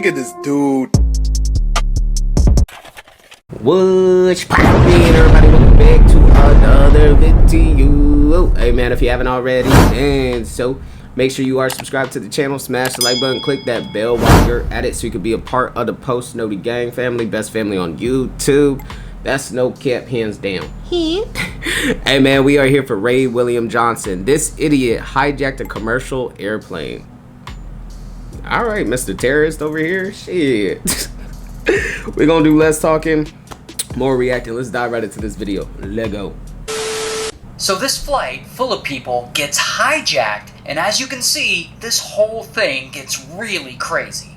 Look at this dude. What's poppin', everybody? Welcome back to another video. Hey man, if you haven't already, and so make sure you are subscribed to the channel, smash the like button, click that bell while you're at it so you can be a part of the Post Noti Gang family, best family on YouTube. That's no cap, hands down. Hey man, we are here for Ray William Johnson. This idiot hijacked a commercial airplane. Alright, Mr. Terrorist over here. Shit. We're gonna do less talking, more reacting. Let's dive right into this video. Let go. So this flight full of people gets hijacked, and as you can see, this whole thing gets really crazy.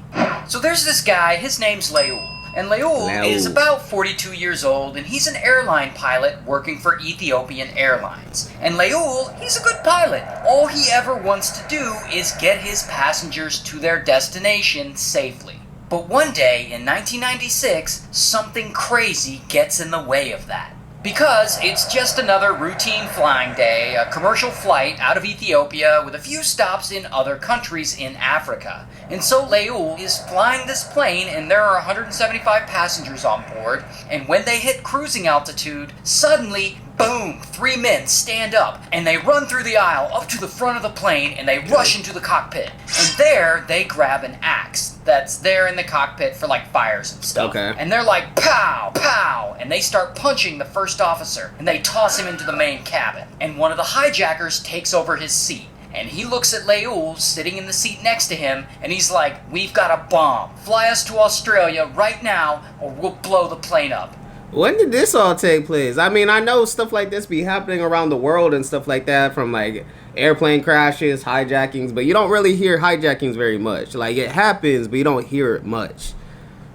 So there's this guy, his name's Leul. And Leul is about 42 years old, and he's an airline pilot working for Ethiopian Airlines. And Leul, he's a good pilot. All he ever wants to do is get his passengers to their destination safely. But one day in 1996, something crazy gets in the way of that. Because it's just another routine flying day, a commercial flight out of Ethiopia with a few stops in other countries in Africa. And so Leul is flying this plane, and there are 175 passengers on board, and when they hit cruising altitude, suddenly, boom, 3 men stand up, and they run through the aisle up to the front of the plane, and they rush into the cockpit. And there, they grab an axe that's there in the cockpit for like fires and stuff. Okay. And they're like, pow, pow, and they start punching the first officer, and they toss him into the main cabin. And one of the hijackers takes over his seat, and he looks at Leul sitting in the seat next to him, and he's like, we've got a bomb. Fly us to Australia right now, or we'll blow the plane up. When did this all take place? I mean, I know stuff like this be happening around the world and stuff like that, from like airplane crashes, hijackings, but you don't really hear hijackings very much. Like, it happens, but you don't hear it much.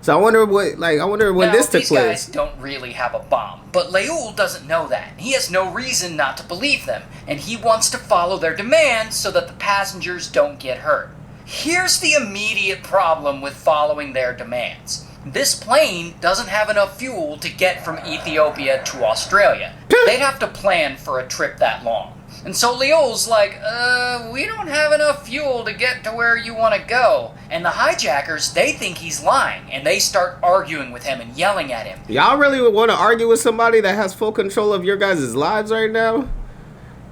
So I wonder when this took place. These guys don't really have a bomb, but Leul doesn't know that. He has no reason not to believe them, and he wants to follow their demands so that the passengers don't get hurt. Here's the immediate problem with following their demands. This plane doesn't have enough fuel to get from Ethiopia to Australia. They'd have to plan for a trip that long. And so Leul's like, we don't have enough fuel to get to where you want to go. And the hijackers, they think he's lying, and they start arguing with him and yelling at him. Y'all really want to argue with somebody that has full control of your guys' lives right now?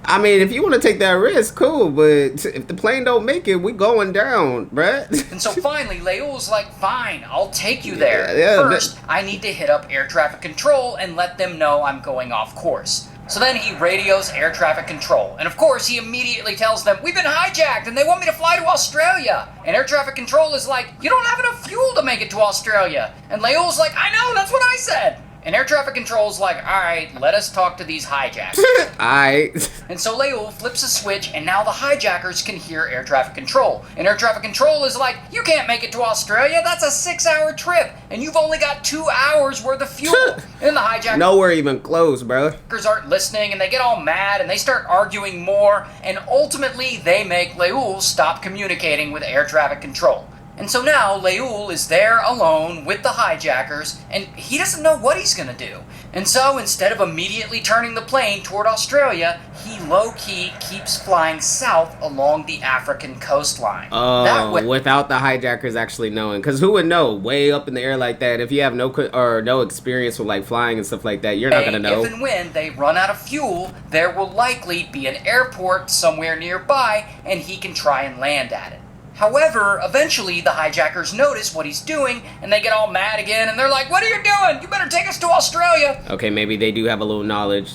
I mean, if you want to take that risk, cool, but if the plane don't make it, we going down, bruh. And so finally, Leul's like, fine, I'll take you there. First, I need to hit up air traffic control and let them know I'm going off course. So then he radios air traffic control, and of course he immediately tells them, we've been hijacked and they want me to fly to Australia. And air traffic control is like, you don't have enough fuel to make it to Australia. And Leul's like, I know, that's what I said. And air traffic control's like, alright, let us talk to these hijackers. Alright. And so Leul flips a switch, and now the hijackers can hear air traffic control. And air traffic control is like, you can't make it to Australia, that's a 6-hour trip, and you've only got 2 hours worth of fuel. And the hijackers nowhere even close, bro. Aren't listening, and they get all mad, and they start arguing more, and ultimately they make Leul stop communicating with air traffic control. And so now Leul is there alone with the hijackers, and he doesn't know what he's gonna do. And so instead of immediately turning the plane toward Australia, he low-key keeps flying south along the African coastline. That way, without the hijackers actually knowing, because who would know way up in the air like that? If you have no experience with like flying and stuff like that, you're not gonna know. If and when they run out of fuel, there will likely be an airport somewhere nearby, and he can try and land at it. However, eventually the hijackers notice what he's doing, and they get all mad again, and they're like, what are you doing? You better take us to Australia! Okay, maybe they do have a little knowledge.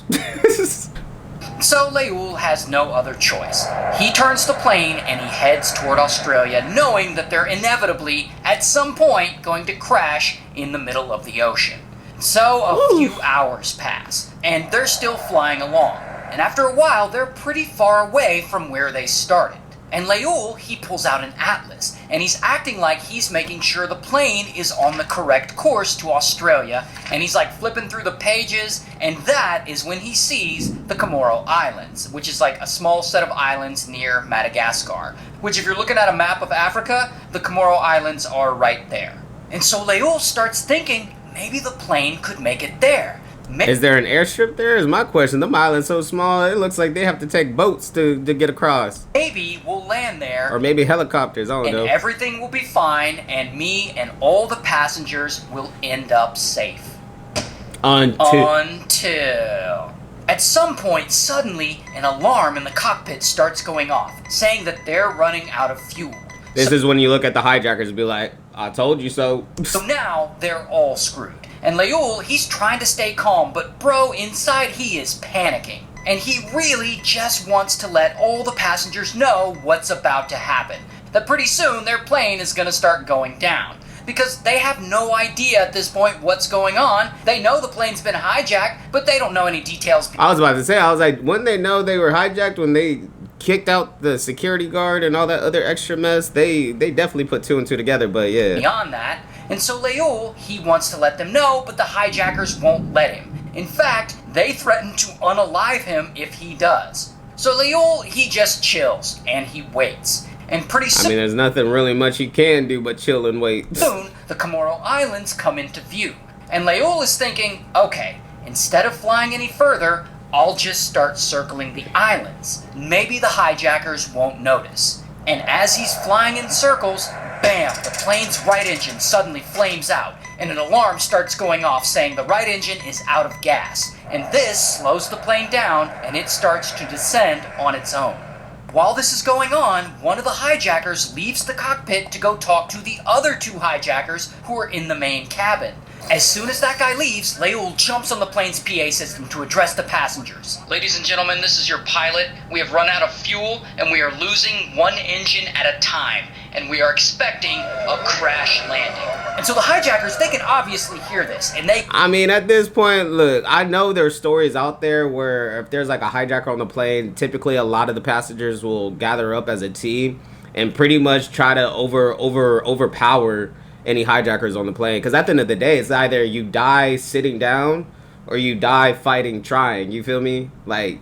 So Leul has no other choice. He turns the plane, and he heads toward Australia, knowing that they're inevitably, at some point, going to crash in the middle of the ocean. So a few hours pass, and they're still flying along. And after a while, they're pretty far away from where they started. And Leul, he pulls out an atlas, and he's acting like he's making sure the plane is on the correct course to Australia, and he's like flipping through the pages, and that is when he sees the Comoro Islands, which is like a small set of islands near Madagascar, which if you're looking at a map of Africa, the Comoro Islands are right there. And so Leul starts thinking, maybe the plane could make it there. Is there an airstrip there? Is my question. The island's so small, it looks like they have to take boats to get across. Maybe we'll land there. Or maybe helicopters, I don't know. And everything will be fine, and me and all the passengers will end up safe. Until... At some point, suddenly, an alarm in the cockpit starts going off, saying that they're running out of fuel. This is when you look at the hijackers and be like, I told you so. So now, they're all screwed. And Leul, he's trying to stay calm, but bro, inside he is panicking. And he really just wants to let all the passengers know what's about to happen. That pretty soon, their plane is gonna start going down. Because they have no idea at this point what's going on. They know the plane's been hijacked, but they don't know any details. I was about to say, I was like, wouldn't they know they were hijacked when they kicked out the security guard and all that other extra mess? They definitely put two and two together, but yeah. Beyond that, and so Leul, he wants to let them know, but the hijackers won't let him. In fact, they threaten to unalive him if he does. So Leul, he just chills, and he waits. And pretty soon... I mean, there's nothing really much you can do but chill and wait. Soon, the Comoro Islands come into view. And Leul is thinking, okay, instead of flying any further, I'll just start circling the islands. Maybe the hijackers won't notice. And as he's flying in circles, bam, the plane's right engine suddenly flames out, and an alarm starts going off saying the right engine is out of gas. And this slows the plane down, and it starts to descend on its own. While this is going on, one of the hijackers leaves the cockpit to go talk to the other two hijackers who are in the main cabin. As soon as that guy leaves, Leul jumps on the plane's PA system to address the passengers. Ladies and gentlemen, this is your pilot. We have run out of fuel, and we are losing one engine at a time, and we are expecting a crash landing. And so the hijackers, they can obviously hear this, and they... I mean, at this point, look, I know there's stories out there where if there's like a hijacker on the plane, typically a lot of the passengers will gather up as a team and pretty much try to overpower any hijackers on the plane. Because at the end of the day, it's either you die sitting down or you die fighting trying. You feel me? Like...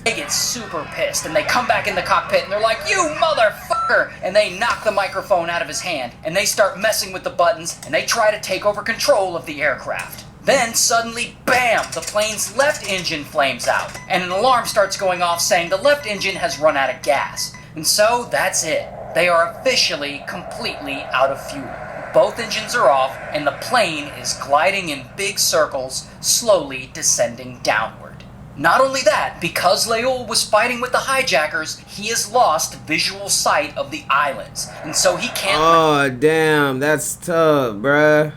They get super pissed, and they come back in the cockpit, and they're like, you motherfucker! And they knock the microphone out of his hand, and they start messing with the buttons, and they try to take over control of the aircraft. Then, suddenly, bam! The plane's left engine flames out, and an alarm starts going off saying the left engine has run out of gas. And so, that's it. They are officially completely out of fuel. Both engines are off, and the plane is gliding in big circles, slowly descending downward. Not only that, because Leul was fighting with the hijackers, he has lost visual sight of the islands, and so he can't... Oh, damn, that's tough, bruh.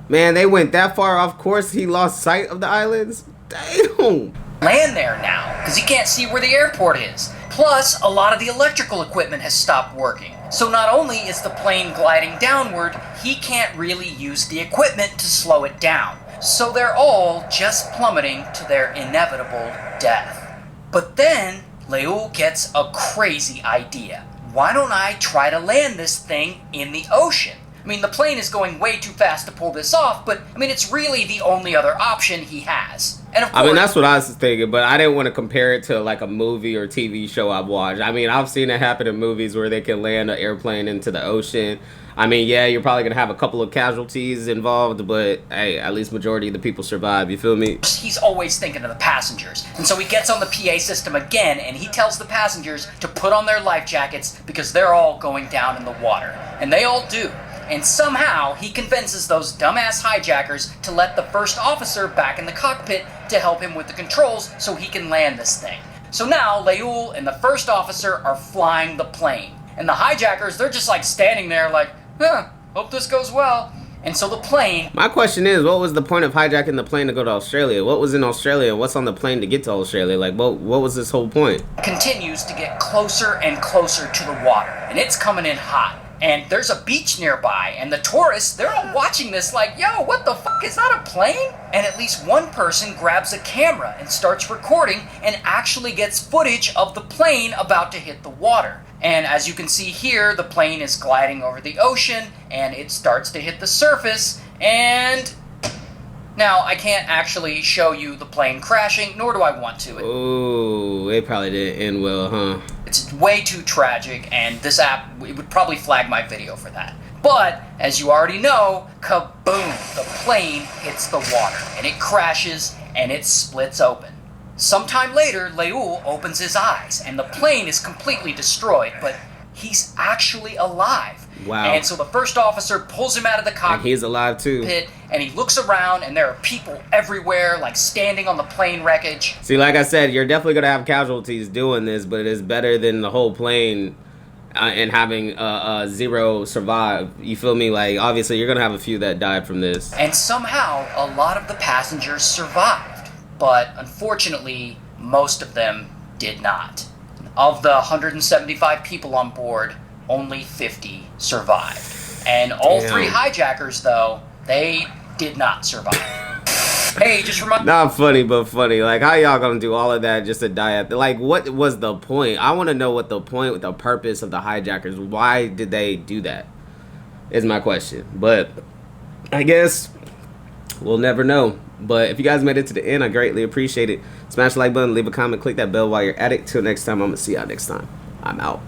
Man, they went that far off course, he lost sight of the islands? Damn! Land there now, because he can't see where the airport is. Plus, a lot of the electrical equipment has stopped working. So not only is the plane gliding downward, he can't really use the equipment to slow it down. So they're all just plummeting to their inevitable death. But then, Leul gets a crazy idea. Why don't I try to land this thing in the ocean? I mean, the plane is going way too fast to pull this off, but, I mean, it's really the only other option he has. And of course, I mean, that's what I was thinking, but I didn't want to compare it to, like, a movie or TV show I've watched. I mean, I've seen it happen in movies where they can land an airplane into the ocean. I mean, yeah, you're probably going to have a couple of casualties involved, but, hey, at least majority of the people survive, you feel me? He's always thinking of the passengers. And so he gets on the PA system again, and he tells the passengers to put on their life jackets because they're all going down in the water. And they all do. And somehow, he convinces those dumbass hijackers to let the first officer back in the cockpit to help him with the controls so he can land this thing. So now, Leul and the first officer are flying the plane. And the hijackers, they're just like standing there like, hope this goes well. And so the plane... My question is, what was the point of hijacking the plane to go to Australia? What was in Australia? What's on the plane to get to Australia? Like, what was this whole point? Continues to get closer and closer to the water. And it's coming in hot. And there's a beach nearby, and the tourists, they're all watching this like, yo, what the fuck, is that a plane? And at least one person grabs a camera and starts recording and actually gets footage of the plane about to hit the water. And as you can see here, the plane is gliding over the ocean, and it starts to hit the surface, and... Now, I can't actually show you the plane crashing, nor do I want to. Ooh, it probably didn't end well, huh? It's way too tragic, and this app, it would probably flag my video for that. But, as you already know, kaboom! The plane hits the water, and it crashes, and it splits open. Sometime later, Leul opens his eyes, and the plane is completely destroyed, but he's actually alive. Wow. And so the first officer pulls him out of the cockpit. And he's alive too. And he looks around, and there are people everywhere, like standing on the plane wreckage. See, like I said, you're definitely going to have casualties doing this, but it is better than the whole plane and having zero survive. You feel me? Like, obviously, you're going to have a few that died from this. And somehow, a lot of the passengers survived. But unfortunately, most of them did not. Of the 175 people on board, only 50 survived. And all 3 hijackers, though, they did not survive. Hey, just remind... Not funny, but funny. Like, how y'all gonna do all of that just to die at... Like, what was the point? I want to know what the point, the purpose of the hijackers. Why did they do that? Is my question. But I guess we'll never know. But if you guys made it to the end, I greatly appreciate it. Smash the like button, leave a comment, click that bell while you're at it. Till next time, I'm gonna see y'all next time. I'm out.